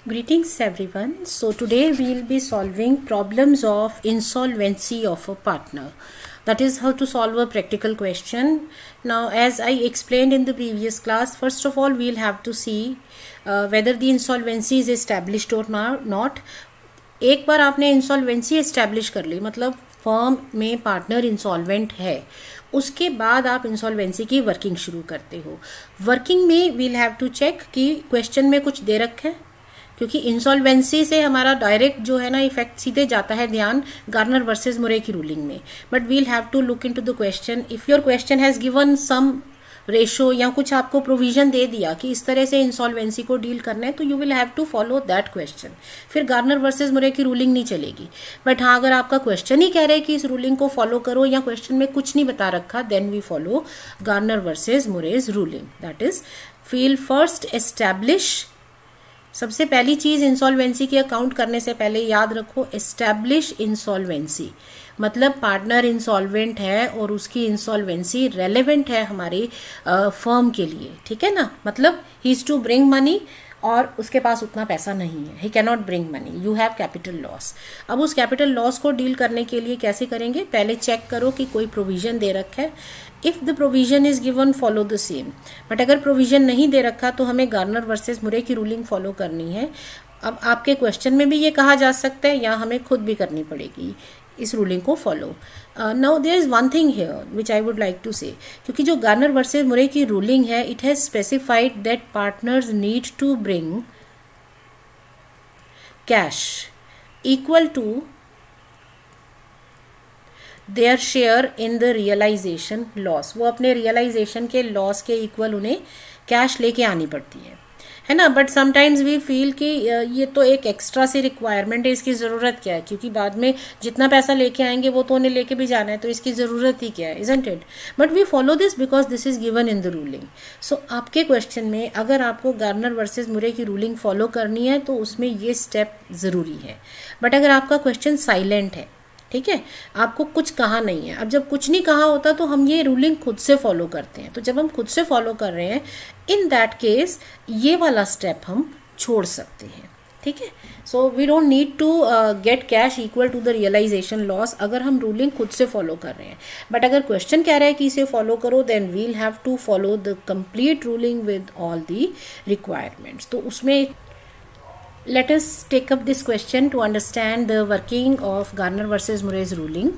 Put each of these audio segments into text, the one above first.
Greetings everyone. So today we will be solving problems of insolvency of a partner. That is how to solve a practical question. Now as I explained in the previous class, first of all we will have to see whether the insolvency is established or not. एक बार आपने insolvency establish कर ली, मतलब firm में partner insolvent है, उसके बाद आप insolvency की वर्किंग शुरू करते हो. वर्किंग में वील हैव टू चेक कि क्वेश्चन में कुछ दे रखा है, क्योंकि इंसॉल्वेंसी से हमारा डायरेक्ट जो है ना इफेक्ट सीधे जाता है ध्यान गार्नर वर्सेस मुरे की रूलिंग में. But we'll have to look into the question. If your question has given some ratio या कुछ आपको प्रोविजन दे दिया कि इस तरह से इंसॉल्वेंसी को डील करना है, तो you will have to follow that question. फिर गार्नर वर्सेस मुरे की रूलिंग नहीं चलेगी. बट हाँ, अगर आपका क्वेश्चन ही कह रहे हैं कि इस रूलिंग को फॉलो करो या क्वेश्चन में कुछ नहीं बता रखा, then we follow Garner versus Murray's ruling. That is feel first establish. सबसे पहली चीज इंसॉल्वेंसी के अकाउंट करने से पहले याद रखो, एस्टैब्लिश इंसॉल्वेंसी मतलब पार्टनर इंसॉल्वेंट है और उसकी इंसॉल्वेंसी रेलेवेंट है हमारी फर्म के लिए. ठीक है ना, मतलब he is to bring money और उसके पास उतना पैसा नहीं है, he can not bring money, you have capital loss. अब उस कैपिटल लॉस को डील करने के लिए कैसे करेंगे, पहले चेक करो कि कोई प्रोविजन दे रखा है. If the provision is given follow the same. But अगर प्रोविजन नहीं दे रखा तो हमें गार्नर वर्सेस मुरे की रूलिंग फॉलो करनी है. अब आपके क्वेश्चन में भी ये कहा जा सकता है या हमें खुद भी करनी पड़ेगी इस रूलिंग को follow. Now there is one thing here which I would like to say, क्योंकि जो गार्नर वर्सेस मुरे की रूलिंग है, it has specified that partners need to bring cash equal to their share in the realisation loss. वो अपने realisation के loss के equal उन्हें cash लेके आनी पड़ती है ना. बट समटाइम्स वी फील कि ये तो एक एक्स्ट्रा सी रिक्वायरमेंट है, इसकी ज़रूरत क्या है, क्योंकि बाद में जितना पैसा लेके आएंगे वो तो उन्हें लेके भी जाना है, तो इसकी ज़रूरत ही क्या है, isn't it. But we follow this because this is given in the ruling. So आपके क्वेश्चन में अगर आपको गार्नर वर्सेस मुरे की रूलिंग फॉलो करनी है तो उसमें ये स्टेप ज़रूरी है. बट अगर आपका क्वेश्चन साइलेंट है, ठीक है, आपको कुछ कहा नहीं है, अब जब कुछ नहीं कहा होता तो हम ये रूलिंग खुद से फॉलो करते हैं. तो जब हम खुद से फॉलो कर रहे हैं, इन दैट केस ये वाला स्टेप हम छोड़ सकते हैं. ठीक है, so we don't need to get cash equal to the realisation loss अगर हम रूलिंग खुद से फॉलो कर रहे हैं. बट अगर क्वेश्चन कह रहा है कि इसे फॉलो करो, then we'll have to follow the complete ruling with all the requirements. तो उसमें let us take up this question to understand the working of Garner versus Murray's ruling.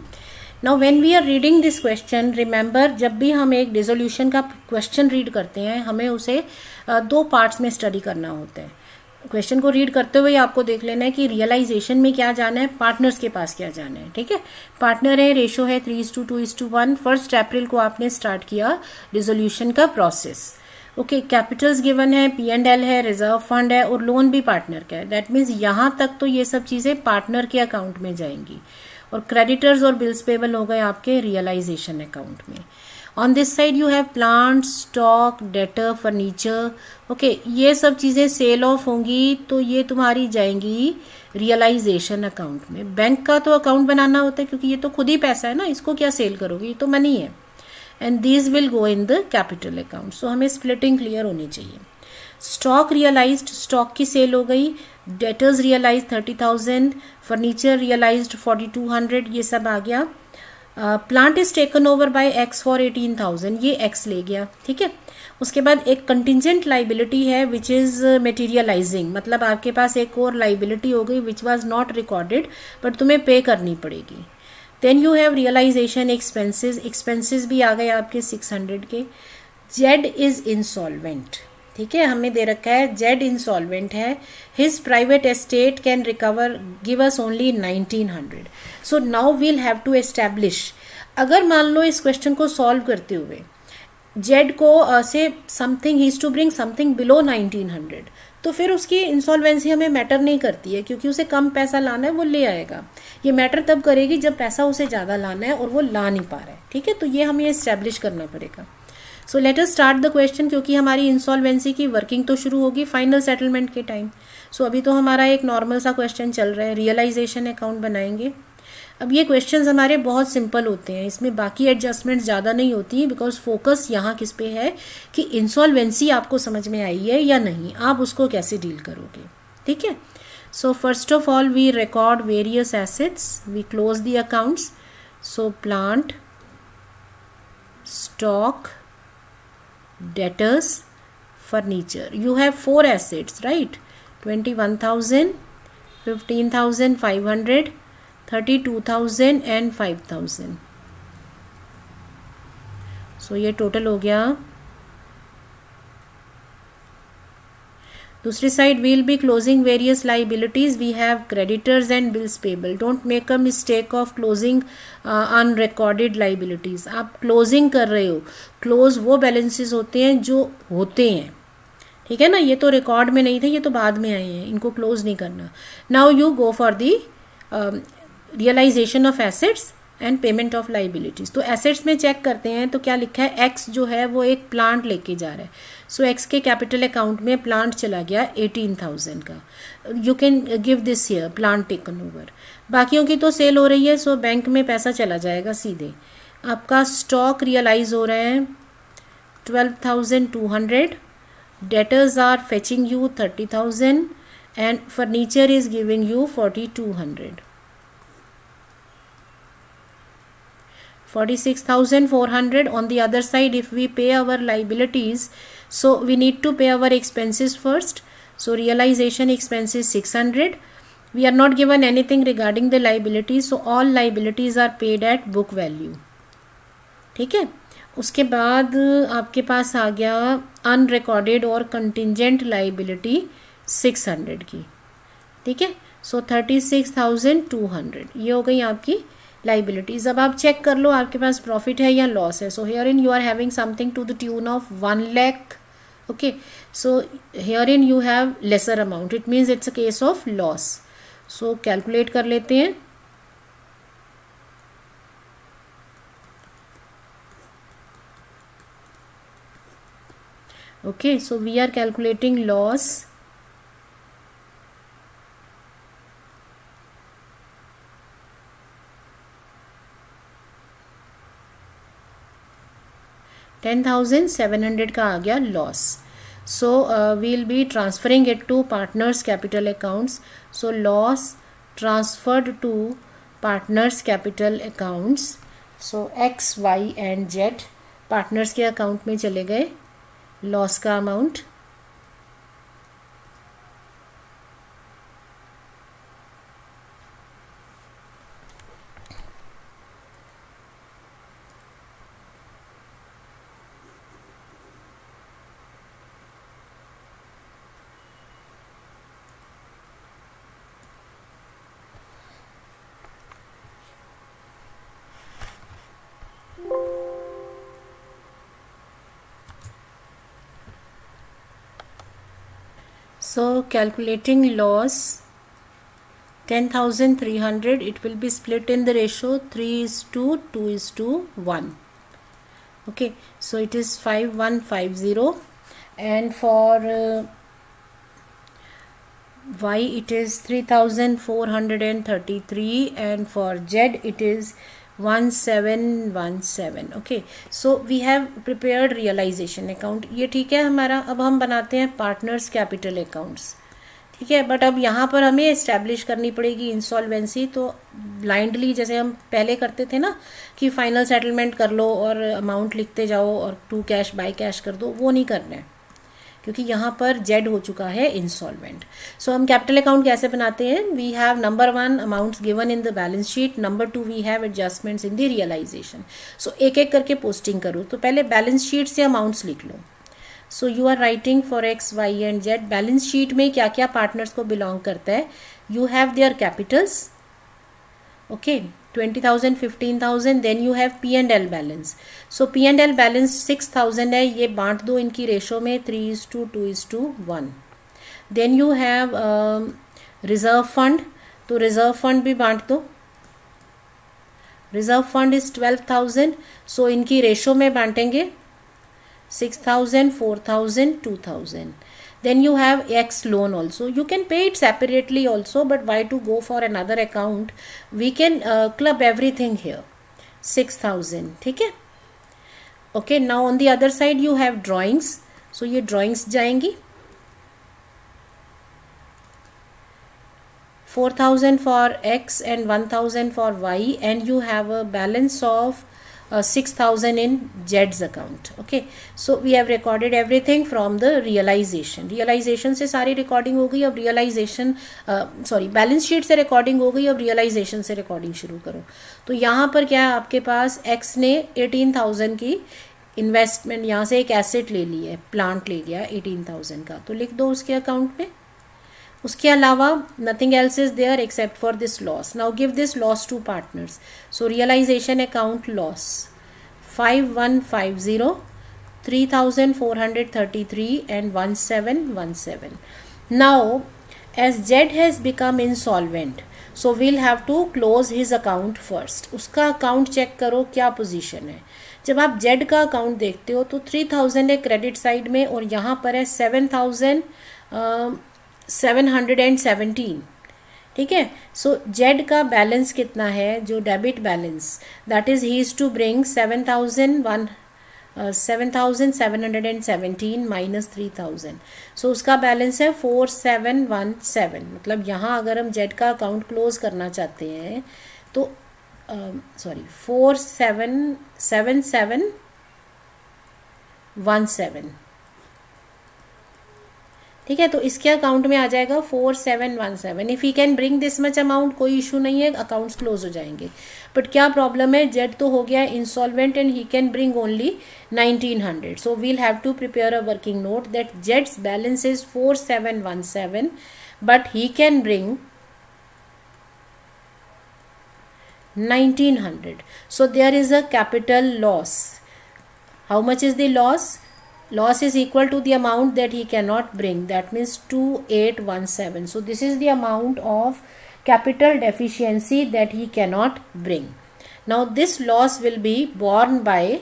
Now when we are reading this question, remember जब भी हम एक dissolution का question read करते हैं, हमें उसे दो पार्ट्स में स्टडी करना होता है. क्वेश्चन को रीड करते हुए आपको देख लेना है कि रियलाइजेशन में क्या जाना है, पार्टनर्स के पास क्या जाना है. ठीक है, पार्टनर है, रेशो है 3:2:1. 1 अप्रैल को आपने स्टार्ट किया डिसोल्यूशन का प्रोसेस. ओके, कैपिटल्स गिवन है, P&L है, रिजर्व फंड है और लोन भी पार्टनर का है. दैट मीन्स यहां तक तो ये सब चीजें पार्टनर के अकाउंट में जाएंगी और क्रेडिटर्स और बिल्स पेबल हो गए आपके रियलाइजेशन अकाउंट में. On this side you have plant, stock, debtor, furniture. Okay, ये सब चीजें सेल ऑफ होंगी तो ये तुम्हारी जाएंगी रियलाइजेशन अकाउंट में. बैंक का तो अकाउंट बनाना होता है क्योंकि ये तो खुद ही पैसा है ना, इसको क्या सेल करोगे, ये तो मनी है. And these will go in the capital account. So हमें स्प्लिटिंग क्लियर होनी चाहिए. स्टॉक रियलाइज्ड, स्टॉक की सेल हो गई. डेटर्स रियलाइज 30,000, फर्नीचर रियलाइज्ड 4,200, ये सब आ गया. Plant is taken over by x for 18,000, ये एक्स ले गया. ठीक है, उसके बाद एक कंटिजेंट लाइबिलिटी है विच इज मटेरियलाइजिंग, मतलब आपके पास एक और लाइबिलिटी हो गई which was not recorded but तुम्हें पे करनी पड़ेगी. Then you have realisation expenses, expenses भी आ गए आपके 600 के. Z is insolvent. ठीक है, हमें दे रखा है जेड इंसॉल्वेंट है. His private estate can recover give us only 1900. So now we'll have to establish. अगर मान लो इस क्वेश्चन को सॉल्व करते हुए जेड को से something he is to bring something below 1900, तो फिर उसकी इंसॉल्वेंसी हमें मैटर नहीं करती है, क्योंकि उसे कम पैसा लाना है वो ले आएगा. ये मैटर तब करेगी जब पैसा उसे ज़्यादा लाना है और वो ला नहीं पा रहा है. ठीक है, तो ये हमें एस्टैब्लिश करना पड़ेगा. So let us start the question, क्योंकि हमारी इंसॉल्वेंसी की वर्किंग तो शुरू होगी फाइनल सेटलमेंट के टाइम. सो अभी तो हमारा एक नॉर्मल सा क्वेश्चन चल रहा है, रियलाइजेशन अकाउंट बनाएंगे. अब ये क्वेश्चंस हमारे बहुत सिंपल होते हैं, इसमें बाकी एडजस्टमेंट ज़्यादा नहीं होती, बिकॉज फोकस यहाँ किस पे है कि इंसॉल्वेंसी आपको समझ में आई है या नहीं, आप उसको कैसे डील करोगे. ठीक है. So first of all we record various assets, we close the accounts. So plant, stock, debtors, furniture. You have 4 assets, right? 21,000, 15,500, 32,000 and 5,000. So ये टोटल हो गया. दूसरी side we'll be closing various liabilities. We have creditors and bills payable. Don't make a mistake of closing unrecorded liabilities. आप closing कर रहे हो, close वो balances होते हैं जो होते हैं, ठीक है ना. ये तो रिकॉर्ड में नहीं थे, ये तो बाद में आए हैं, इनको क्लोज नहीं करना. Now you go for the realisation of assets and payment of liabilities. तो एसेट्स में चेक करते हैं तो क्या लिखा है, एक्स जो है वो एक प्लांट लेके जा रहा है. सो एक्स के कैपिटल अकाउंट में प्लांट चला गया 18,000 का. You can give this year plant taken over. बाकियों की तो सेल हो रही है, सो बैंक में पैसा चला जाएगा सीधे. आपका स्टॉक रियलाइज हो रहा है 12,200. Debtors are fetching you 30,000 and furniture is giving you 4,200. 46,400. On the other side, if we pay our liabilities, so we need to pay our expenses first. So realization expense is 600. We are not given anything regarding the liabilities, so all liabilities are paid at book value. ठीक है. उसके बाद आपके पास आ गया unrecorded और contingent liability 600 की. ठीक है. सो 36,200 ये हो गई आपकी लाइबिलिटीज. अब आप चेक कर लो आपके पास प्रॉफिट है या लॉस है. So herein you are having something to the tune of 1 lakh. Okay. So herein you have lesser amount, it means it's a case of loss. So calculate कर लेते हैं. Okay. So we are calculating loss. $10,700 का आ गया loss. So we'll be transferring it to partners capital accounts. So loss transferred to partners capital accounts. So X, Y and Z partners के account में चले गए. लॉस का amount so calculating loss 10,300, it will be split in the ratio 3:2:1. okay, so it is 5150 and for y it is 3,433 and for z it is 1717. okay, so we have prepared realization account. ये ठीक है हमारा. अब हम बनाते हैं partners capital accounts. ठीक है. बट अब यहाँ पर हमें इस्टेब्लिश करनी पड़ेगी इंसॉल्वेंसी. तो ब्लाइंडली जैसे हम पहले करते थे ना कि फाइनल सेटलमेंट कर लो और अमाउंट लिखते जाओ और टू कैश बाय कैश कर दो, वो नहीं करना है क्योंकि यहाँ पर जेड हो चुका है इंसॉल्वेंट. सो हम कैपिटल अकाउंट कैसे बनाते हैं. We have number 1 amounts given in the balance sheet. Number 2 we have adjustments in the realisation. So एक एक करके पोस्टिंग करो. तो पहले बैलेंस शीट से अमाउंट्स लिख लो. So you are writing for X, Y and Z. Balance sheet में क्या क्या पार्टनर्स को बिलोंग करता है. You have their capitals. Okay. 20,000, 15,000. Then you have P and L balance. So P and L balance 6,000 है. ये बांट दो इनकी रेशो में 3:2:1. Then you have reserve fund. तो रिजर्व फंड भी बांट दो. Reserve fund is 12,000. सो इनकी रेशो में बांटेंगे 6,000, 4,000, 2,000. Then you have X loan also. You can pay it separately also, but why to go for another account? We can club everything here. 6,000. ठीक है. Okay. Now on the other side you have drawings. So ये drawings जाएंगी. 4,000 for X and 1,000 for Y, and you have a balance of 6,000 in Z's account. Okay, so we have recorded everything from the realization से सारी recording हो गई. अब realisation balance sheet से recording हो गई. अब रियलाइजेशन से रिकॉर्डिंग शुरू करो. तो यहाँ पर क्या है आपके पास, X ने 18,000 की इन्वेस्टमेंट, यहाँ से एक एसेट ले ली है, प्लांट ले लिया 18,000 का, तो लिख दो उसके अकाउंट में. उसके अलावा nothing else is there except for this loss. Now give this loss to partners. So realisation account loss 5150, 3,433 and 1717. Now as Z has become insolvent, so we'll have to close his account first. उसका account check करो क्या position है. जब आप Z का account देखते हो तो 3,000 है क्रेडिट साइड में और यहाँ पर है 7,717. ठीक है. सो Z का बैलेंस कितना है, जो debit balance, that is he is to bring 7,717 minus 3,000. So उसका बैलेंस है 4,717. मतलब यहाँ अगर हम Z का अकाउंट क्लोज करना चाहते हैं तो 4,77717. ठीक है. तो इसके अकाउंट में आ जाएगा 4,717. If he can bring this much amount, कोई इशू नहीं है, अकाउंट्स क्लोज हो जाएंगे. बट क्या प्रॉब्लम है, जेड तो हो गया insolvent and he can bring only 1,900. So we'll have to prepare a working note that जेड्स balance is 4,717 but he can bring 1,900. So there is a capital loss. How much is the loss? Loss is equal to the amount that he cannot bring. That means 2,817. So this is the amount of capital deficiency that he cannot bring. Now this loss will be borne by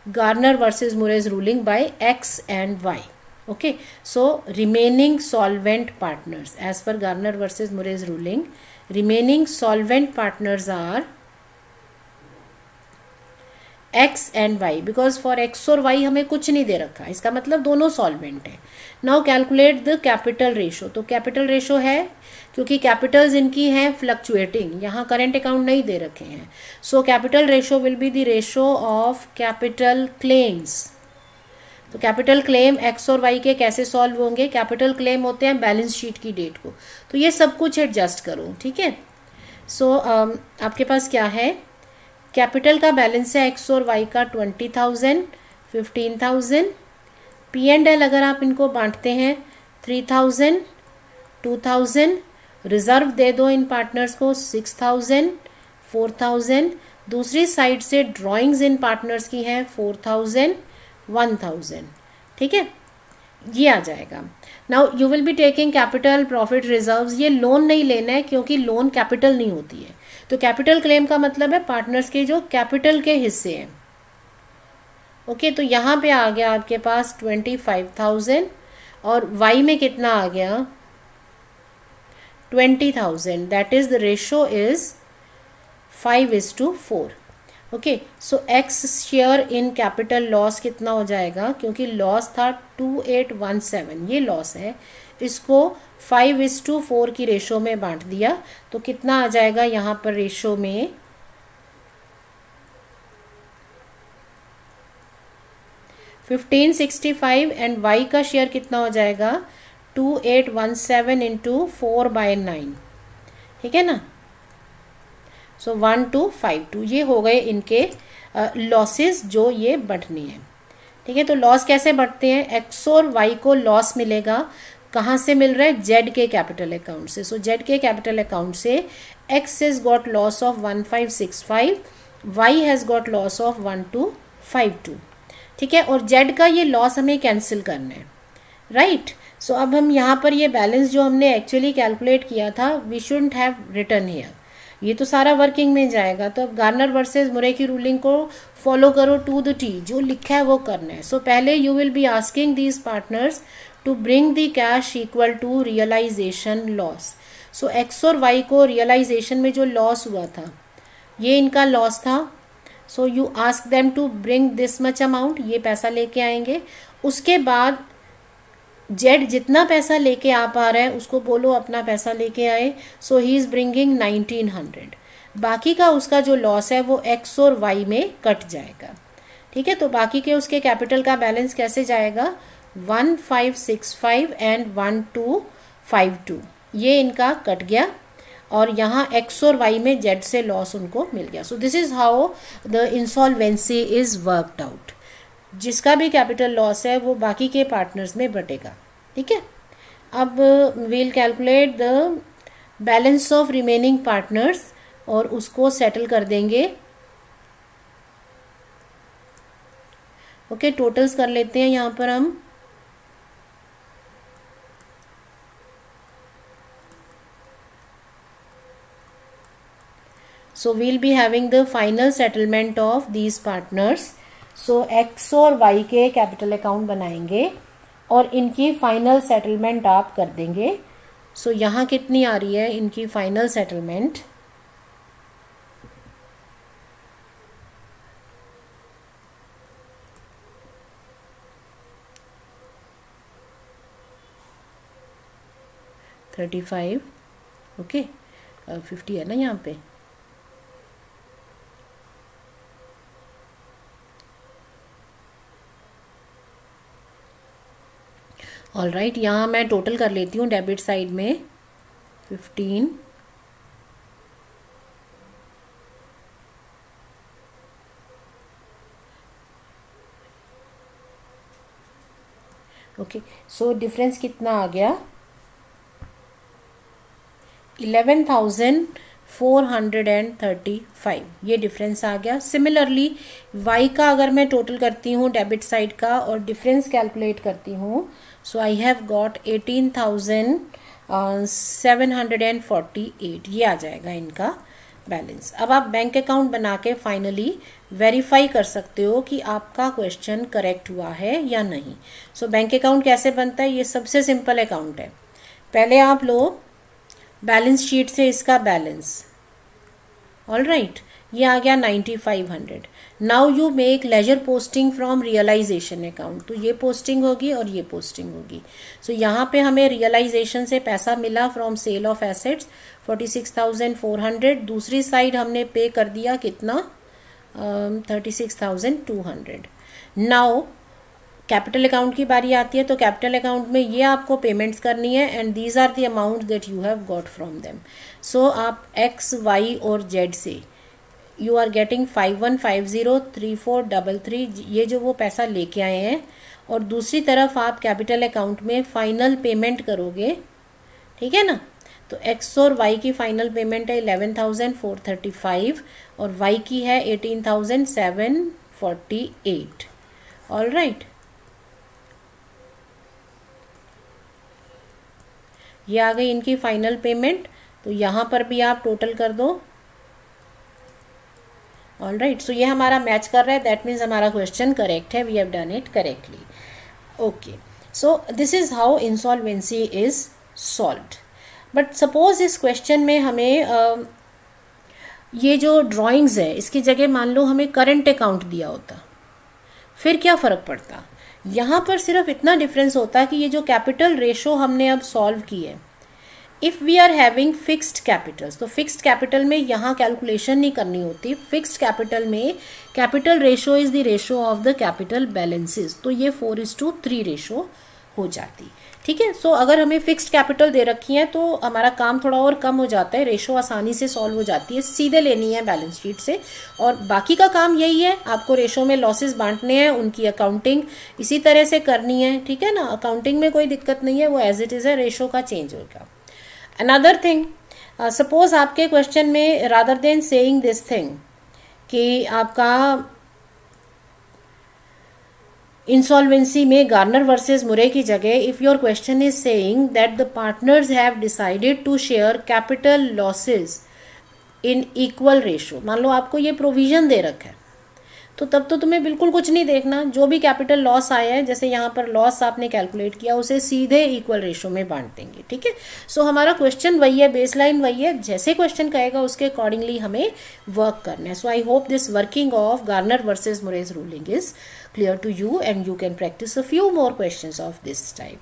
Garner versus Murray's ruling by X and Y. Okay. So remaining solvent partners, as per Garner versus Murray's ruling, remaining solvent partners are X and Y. Because for X और Y हमें कुछ नहीं दे रखा, इसका मतलब दोनों solvent है. Now calculate the capital ratio. तो कैपिटल रेशो है क्योंकि कैपिटल्स इनकी हैं फ्लक्चुएटिंग, यहाँ करेंट अकाउंट नहीं दे रखे हैं. So capital ratio will be the ratio of capital claims. तो कैपिटल क्लेम X और Y के कैसे सॉल्व होंगे, कैपिटल क्लेम होते हैं बैलेंस शीट की डेट को. तो ये सब कुछ एडजस्ट करो. ठीक है. सो आपके पास क्या है, कैपिटल का बैलेंस है X और Y का 20,000, 15,000. P&L अगर आप इनको बांटते हैं 3,000, 2,000. रिजर्व दे दो इन पार्टनर्स को 6,000, 4,000. दूसरी साइड से ड्राइंग्स इन पार्टनर्स की हैं 4,000, 1,000. ठीक है, ये आ जाएगा. Now you will be taking capital profit reserves. ये लोन नहीं लेना है क्योंकि लोन कैपिटल नहीं होती है. तो कैपिटल क्लेम का मतलब है पार्टनर्स के जो कैपिटल के हिस्से हैं. ओके. तो यहाँ पे आ गया आपके पास 25,000 और वाई में कितना आ गया 20,000. That is the ratio is 5:4. Okay. So x share in capital loss कितना हो जाएगा, क्योंकि लॉस था 2,817, ये लॉस है, इसको 5:4 की रेशो में बांट दिया. तो कितना आ जाएगा यहाँ पर रेशो में 1565 एंड वाई का शेयर कितना हो जाएगा 2,817 इंटू 4/9. ठीक है ना. सो 1,252 ये हो गए इनके लॉसेस जो ये बढ़ने हैं. ठीक है. तो लॉस कैसे बढ़ते हैं, एक्स और वाई को लॉस मिलेगा, कहाँ से मिल रहा है, जेड के कैपिटल अकाउंट से. सो जेड के कैपिटल अकाउंट से X has got loss of 1,565, Y has got loss of 1,252. ठीक है. और जेड का ये लॉस हमें कैंसिल करना है. राइट. सो अब हम यहाँ पर ये बैलेंस जो हमने एक्चुअली कैलकुलेट किया था, we shouldn't have return here. ये तो सारा वर्किंग में जाएगा. तो अब गार्नर वर्सेस मुरे की रूलिंग को फॉलो करो टू द टी, जो लिखा है वो करना है. सो पहले you will be asking these partners to bring the cash equal to realisation loss. So X और वाई को रियलाइजेशन में जो लॉस हुआ था ये इनका लॉस था. So you ask them to bring this much amount, ये पैसा लेके आएंगे. उसके बाद जेड जितना पैसा लेके आ पा रहा है उसको बोलो अपना पैसा लेके आए, सो ही इज़ ब्रिंगिंग 1900। बाकी का उसका जो लॉस है वो एक्स और वाई में कट जाएगा, ठीक है। तो बाकी के उसके कैपिटल का बैलेंस कैसे जाएगा, 1565 एंड 1252, ये इनका कट गया और यहाँ एक्स और वाई में जेड से लॉस उनको मिल गया। सो this is how the insolvency is worked out. जिसका भी कैपिटल लॉस है वो बाकी के पार्टनर्स में बटेगा, ठीक है। अब we'll calculate the balance of remaining partners और उसको सेटल कर देंगे। ओके, टोटल्स कर लेते हैं यहाँ पर हम। So we'll be having the final settlement of these partners. So X और Y के कैपिटल अकाउंट बनाएंगे और इनकी फाइनल सेटलमेंट आप कर देंगे। So यहाँ कितनी आ रही है इनकी फाइनल सेटलमेंट, $35, ओके 50 है ना यहाँ पे। ऑल राइट, यहाँ मैं टोटल कर लेती हूँ डेबिट साइड में 15, ओके। सो डिफरेंस कितना आ गया, 11,435, ये डिफरेंस आ गया। सिमिलरली वाई का अगर मैं टोटल करती हूँ डेबिट साइड का और डिफरेंस कैलकुलेट करती हूँ, सो आई हैव गॉट 18,748, ये आ जाएगा इनका बैलेंस। अब आप बैंक अकाउंट बना के फाइनली वेरीफाई कर सकते हो कि आपका क्वेश्चन करेक्ट हुआ है या नहीं। सो बैंक अकाउंट कैसे बनता है, ये सबसे सिंपल अकाउंट है। पहले आप लो बैलेंस शीट से इसका बैलेंस, ऑल राइट, ये आ गया 9500। Now you make ledger posting from realisation account, तो ये पोस्टिंग होगी और ये पोस्टिंग होगी। सो यहाँ पे हमें रियलाइजेशन से पैसा मिला फ्रॉम सेल ऑफ एसेट्स 46,400, दूसरी साइड हमने पे कर दिया कितना 36,200। नाउ कैपिटल अकाउंट की बारी आती है, तो कैपिटल अकाउंट में ये आपको पेमेंट्स करनी है and these are the amount that you have got from them. So आप एक्स वाई और जेड से यू आर गेटिंग 51503433, ये जो वो पैसा लेके आए हैं, और दूसरी तरफ आप कैपिटल अकाउंट में फाइनल पेमेंट करोगे, ठीक है ना। तो एक्स और वाई की फाइनल पेमेंट है 11,435 और वाई की है 18,748, ऑल राइट। ये आ गई इनकी फाइनल पेमेंट, तो यहाँ पर भी आप टोटल कर दो, ऑल राइट। सो ये हमारा मैच कर रहा है, दैट मीन्स हमारा क्वेश्चन करेक्ट है, we have done it correctly, okay. So this is how insolvency is solved. But suppose इस क्वेश्चन में हमें ये जो ड्राइंग्स है इसकी जगह मान लो हमें करंट अकाउंट दिया होता, फिर क्या फ़र्क पड़ता। यहाँ पर सिर्फ इतना डिफरेंस होता है कि ये जो कैपिटल रेशो हमने अब सॉल्व की है, if we are having fixed capitals, तो फिक्स्ड कैपिटल में यहाँ कैलकुलेशन नहीं करनी होती। फिक्स्ड कैपिटल में capital ratio is the ratio of the capital balances, तो ये 4:3 रेशो हो जाती, ठीक है। सो अगर हमें फिक्स्ड कैपिटल दे रखी है तो हमारा काम थोड़ा और कम हो जाता है, रेशो आसानी से सॉल्व हो जाती है, सीधे लेनी है बैलेंस शीट से, और बाकी का काम यही है, आपको रेशो में लॉसेस बांटने हैं, उनकी अकाउंटिंग इसी तरह से करनी है, ठीक है ना। अकाउंटिंग में कोई दिक्कत नहीं है, वो एज इट इज़ है, रेशो का चेंज होगा। अनदर थिंग, सपोज आपके क्वेश्चन में rather than saying this thing कि आपका इंसॉल्वेंसी में गार्नर वर्सेस मुरे की जगह if your question is saying that the partners have decided to share capital losses in equal ratio, मान लो आपको ये प्रोविजन दे रखा है, तो तब तो तुम्हें बिल्कुल कुछ नहीं देखना, जो भी कैपिटल लॉस आया है, जैसे यहाँ पर लॉस आपने कैलकुलेट किया, उसे सीधे इक्वल रेशो में बांट देंगे, ठीक है। सो हमारा क्वेश्चन वही है, बेसलाइन वही है, जैसे क्वेश्चन कहेगा उसके अकॉर्डिंगली हमें वर्क करना है। So I hope this working of Garner versus Murray's ruling is clear to you and you can practice a few more questions of this type.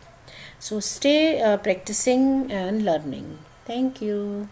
So stay practicing and learning. Thank you.